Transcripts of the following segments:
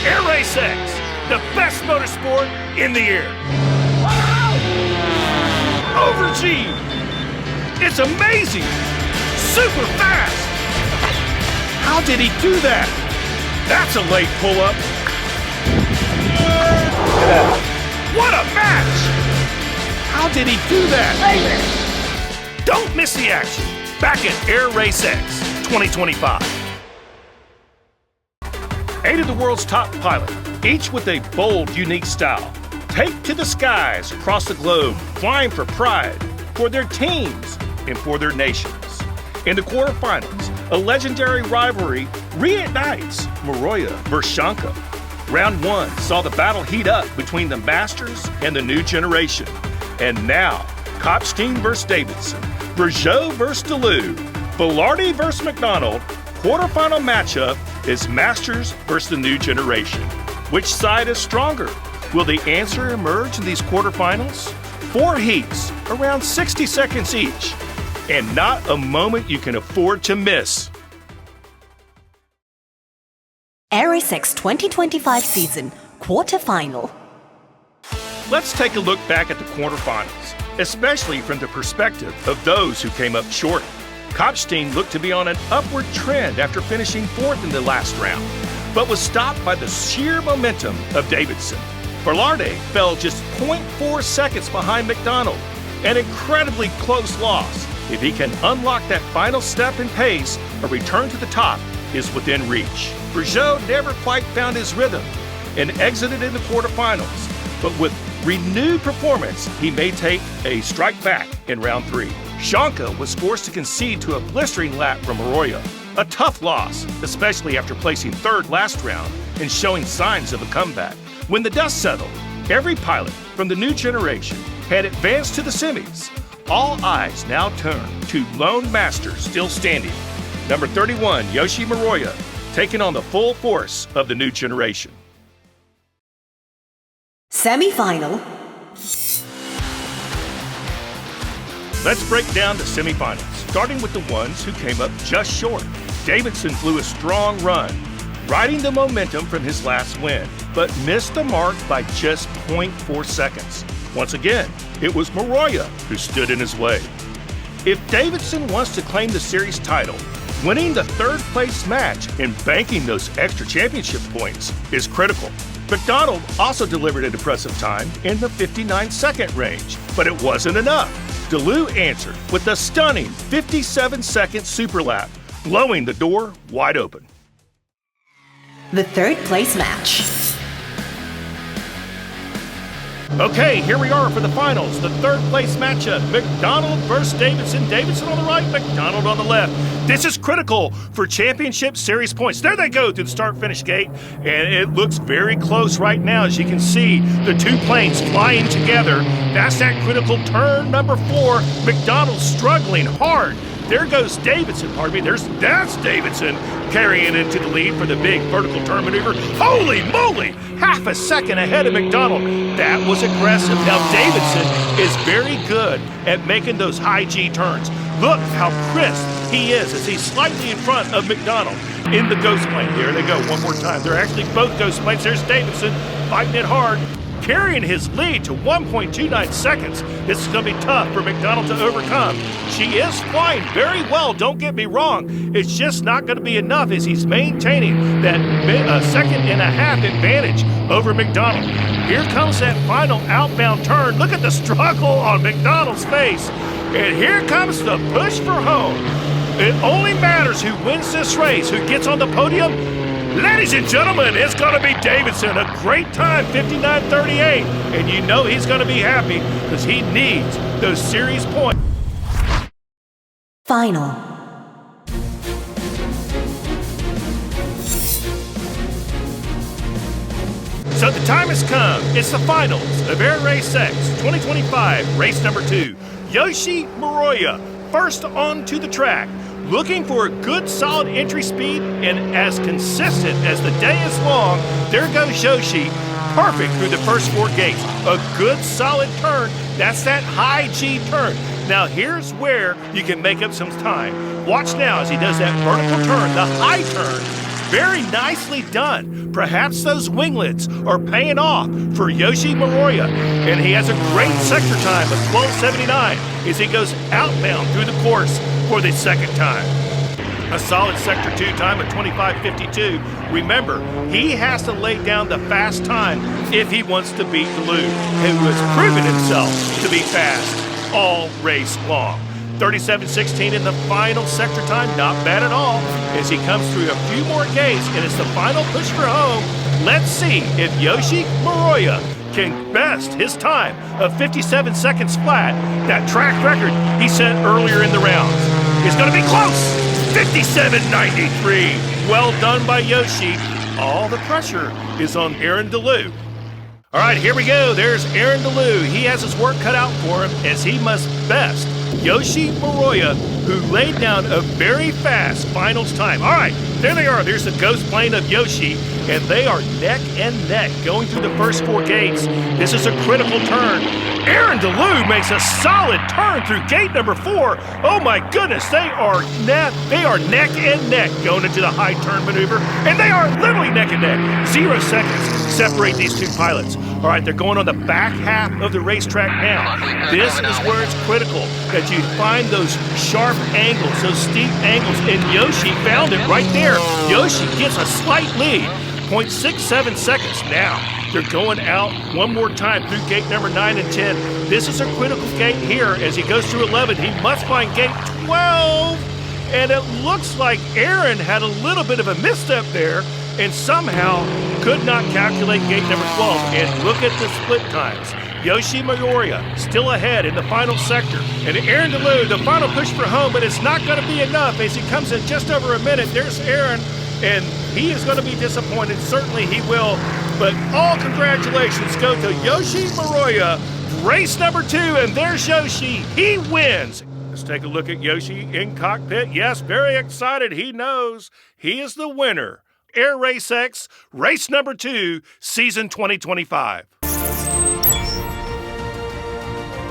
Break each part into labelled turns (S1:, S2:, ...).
S1: Air Race X, the best motorsport in the air. Over G. It's amazing. Super fast. How did he do that? That's a late pull-up. What a match! How did he do that? Don't miss the action. Back at Air Race X 2025. 8 of the world's top pilots, each with a bold, unique style, take to the skies across the globe, flying for pride, for their teams, and for their nations. In the quarterfinals, a legendary rivalry reignites Moroya versus Shanka. Round 1 saw the battle heat up between the Masters and the new generation. And now, Kopstein versus Davidson, Bergeau versus Deleu, Velarde versus McDonald. Quarterfinal matchup is Masters versus the new generation. Which side is stronger? Will the answer emerge in these quarterfinals? 4 heats, around 60 seconds each, and not a moment you can afford to miss.
S2: RACE X 2025 season, quarterfinal.
S1: Let's take a look back at the quarterfinals, especially from the perspective of those who came up short. Kopstein looked to be on an upward trend after finishing 4th in the last round, but was stopped by the sheer momentum of Davidson. Velarde fell just 0.4 seconds behind McDonald, an incredibly close loss. If he can unlock that final step in pace, a return to the top is within reach. Bergeau never quite found his rhythm and exited in the quarterfinals, but with renewed performance, he may take a strike back in round 3. Shanka was forced to concede to a blistering lap from Moroya, a tough loss, especially after placing 3rd last round and showing signs of a comeback. When the dust settled, every pilot from the new generation had advanced to the semis. All eyes now turn to lone master still standing, number 31, Yoshi Moroya, taking on the full force of the new generation.
S2: Semi-final.
S1: Let's break down the semifinals, starting with the ones who came up just short. Davidson flew a strong run, riding the momentum from his last win, but missed the mark by just 0.4 seconds. Once again, it was Moroya who stood in his way. If Davidson wants to claim the series title, winning the 3rd place match and banking those extra championship points is critical. McDonald also delivered an impressive time in the 59-second range, but it wasn't enough. Deleu answered with a stunning 57-second superlap, blowing the door wide open.
S2: The 3rd place match.
S1: Okay, here we are for the finals. The 3rd place matchup, McDonald versus Davidson. Davidson on the right, McDonald on the left. This is critical for championship series points. There they go through the start-finish gate, and it looks very close right now. As you can see, the 2 planes flying together. That's that critical turn number 4. McDonald struggling hard. There goes Davidson, that's Davidson carrying into the lead for the big vertical turn maneuver. Holy moly! Half a second ahead of McDonald. That was aggressive. Now Davidson is very good at making those high G turns. Look how crisp he is as he's slightly in front of McDonald in the ghost plane. There they go, one more time. They're actually both ghost planes. There's Davidson fighting it hard, carrying his lead to 1.29 seconds. This is going to be tough for McDonald to overcome. She is flying very well, don't get me wrong. It's just not going to be enough as he's maintaining that 1.5 second advantage over McDonald. Here comes that final outbound turn. Look at the struggle on McDonald's face. And here comes the push for home. It only matters who wins this race, who gets on the podium. Ladies and gentlemen, it's going to be Davidson. A great time, 59.38. And you know he's going to be happy because he needs those series points.
S2: Final.
S1: So the time has come. It's the finals of Air Race X 2025, race number 2. Yoshi Moroya, first onto the track, looking for a good solid entry speed and as consistent as the day is long. There goes Yoshi, perfect through the first 4 gates. A good solid turn, that's that high G turn. Now here's where you can make up some time. Watch now as he does that vertical turn, the high turn, Very nicely done. Perhaps those winglets are paying off for Yoshi Moroya. And he has a great sector time of 12:79 as he goes outbound through the course for the second time. A solid Sector 2 time of 25:52. Remember, he has to lay down the fast time if he wants to beat DeLu, who has proven himself to be fast all race long. 37:16 in the final sector time, not bad at all, as he comes through a few more gates and it's the final push for home. Let's see if Yoshi Moroya can best his time of 57 seconds flat, that track record he set earlier in the rounds. It's going to be close! 57.93. Well done by Yoshi. All the pressure is on Aaron DeLu. All right, here we go. There's Aaron DeLu. He has his work cut out for him as he must best Yoshi Moroya, who laid down a very fast finals time. All right, there they are. There's the ghost plane of Yoshi, and they are neck and neck going through the first four gates. This is a critical turn. Aaron DeLu makes a solid turn through gate number 4. Oh my goodness, they are neck and neck going into the high turn maneuver, and they are literally neck and neck. 0 seconds separate these two pilots. All right, they're going on the back half of the racetrack now. This is where it's critical that you find those sharp angles, those steep angles, and Yoshi found it right there. Yoshi gets a slight lead, 0.67 seconds now. They're going out one more time through gate number 9 and 10. This is a critical gate here as he goes through 11. He must find gate 12. And it looks like Aaron had a little bit of a misstep there and somehow could not calculate gate number 12. And look at the split times. Yoshi Moroya still ahead in the final sector. And Aaron DeLu, the final push for home, but it's not going to be enough as he comes in just over a minute. There's Aaron, and he is going to be disappointed. Certainly he will. But all congratulations go to Yoshi Moroya, race number 2, and there's Yoshi. He wins. Let's take a look at Yoshi in cockpit. Yes, very excited. He knows he is the winner. Air Race X, race number 2, season 2025.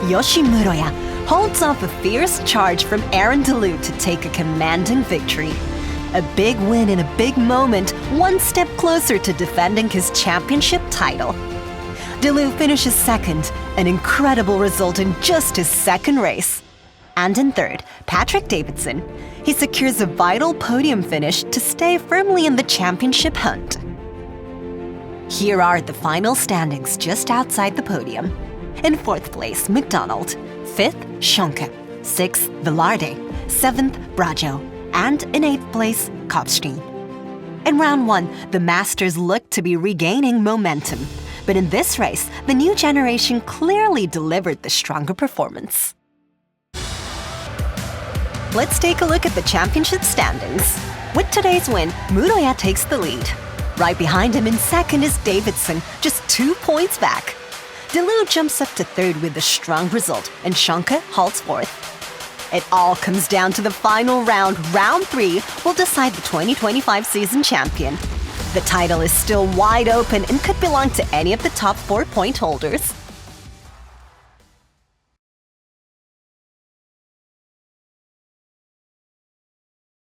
S2: Yoshi Moroya holds off a fierce charge from Aaron DeLu to take a commanding victory. A big win in a big moment, one step closer to defending his championship title. DeLu finishes second, an incredible result in just his second race. And in third, Patrick Davidson. He secures a vital podium finish to stay firmly in the championship hunt. Here are the final standings just outside the podium. In 4th place, McDonald. 5th, Schonke. 6th, Velarde. 7th, Brajo. And in 8th place, Kopstein. In round 1, the Masters looked to be regaining momentum. But in this race, the new generation clearly delivered the stronger performance. Let's take a look at the championship standings. With today's win, Moroya takes the lead. Right behind him in second is Davidson, just 2 points back. DeLu jumps up to third with a strong result, and Schonke halts fourth. It all comes down to the final round. Round 3 will decide the 2025 season champion. The title is still wide open and could belong to any of the top 4 point holders.